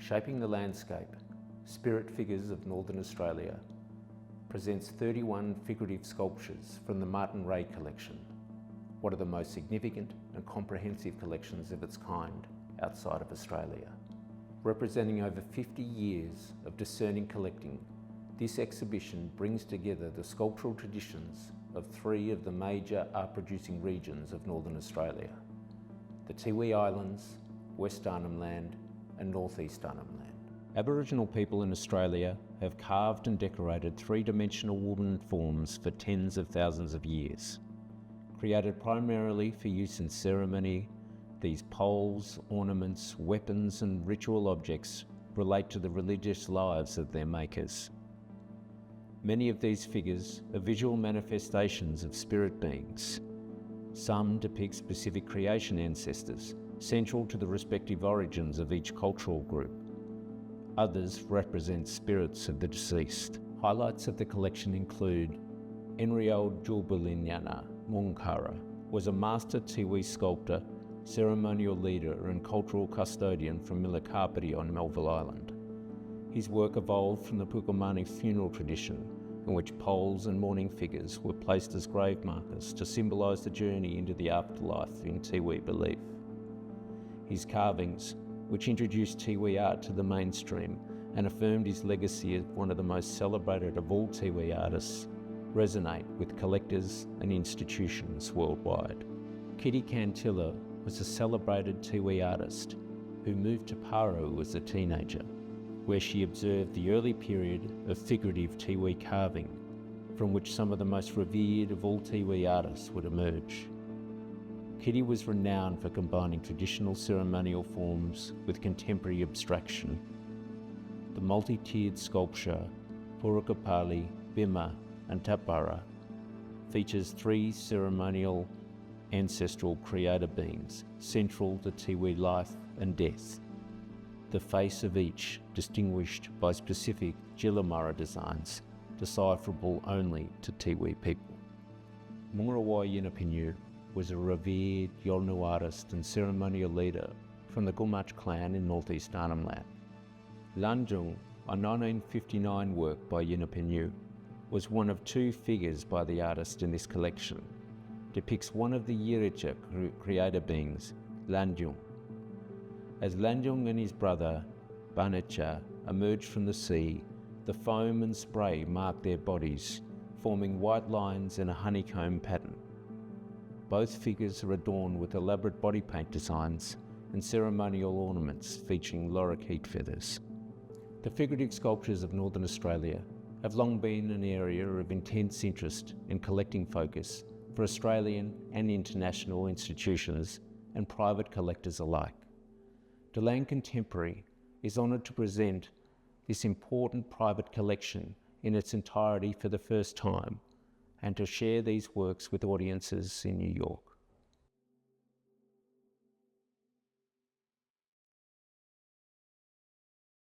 Shaping the Landscape, Spirit Figures of Northern Australia presents 31 figurative sculptures from the Martin Rae Collection, one of the most significant and comprehensive collections of its kind outside of Australia. Representing over 50 years of discerning collecting, this exhibition brings together the sculptural traditions of three of the major art-producing regions of Northern Australia: the Tiwi Islands, West Arnhem Land and North East Arnhem Land. Aboriginal people in Australia have carved and decorated three-dimensional wooden forms for tens of thousands of years. Created primarily for use in ceremony, these poles, ornaments, weapons and ritual objects relate to the religious lives of their makers. Many of these figures are visual manifestations of spirit beings. Some depict specific creation ancestors, central to the respective origins of each cultural group. Others represent spirits of the deceased. Highlights of the collection include Enriel Julbulinyana Munkara was a master Tiwi sculptor, ceremonial leader and cultural custodian from Milikapiti on Melville Island. His work evolved from the Pukamani funeral tradition, in which poles and mourning figures were placed as grave markers to symbolise the journey into the afterlife in Tiwi belief. His carvings, which introduced Tiwi art to the mainstream and affirmed his legacy as one of the most celebrated of all Tiwi artists, resonate with collectors and institutions worldwide. Kitty Cantilla was a celebrated Tiwi artist who moved to Paru as a teenager, where she observed the early period of figurative Tiwi carving, from which some of the most revered of all Tiwi artists would emerge. Kitty was renowned for combining traditional ceremonial forms with contemporary abstraction. The multi-tiered sculpture, Purukapali, Bima and Tapara, features three ceremonial ancestral creator beings central to Tiwi life and death, the face of each distinguished by specific Jilamara designs decipherable only to Tiwi people. Mungarawai Yinapinyu was a revered Yolngu artist and ceremonial leader from the Gumatj clan in North East Arnhem Land. Lanjung, a 1959 work by Yinapinyu, was one of two figures by the artist in this collection. Depicts one of the Yiricha creator beings, Lanjung. As Lanjung and his brother, Banicha, emerged from the sea, the foam and spray marked their bodies, forming white lines in a honeycomb pattern. Both figures are adorned with elaborate body paint designs and ceremonial ornaments featuring lorikeet feathers. The figurative sculptures of Northern Australia have long been an area of intense interest and collecting focus for Australian and international institutions and private collectors alike. Delang Contemporary is honoured to present this important private collection in its entirety for the first time, and to share these works with audiences in New York.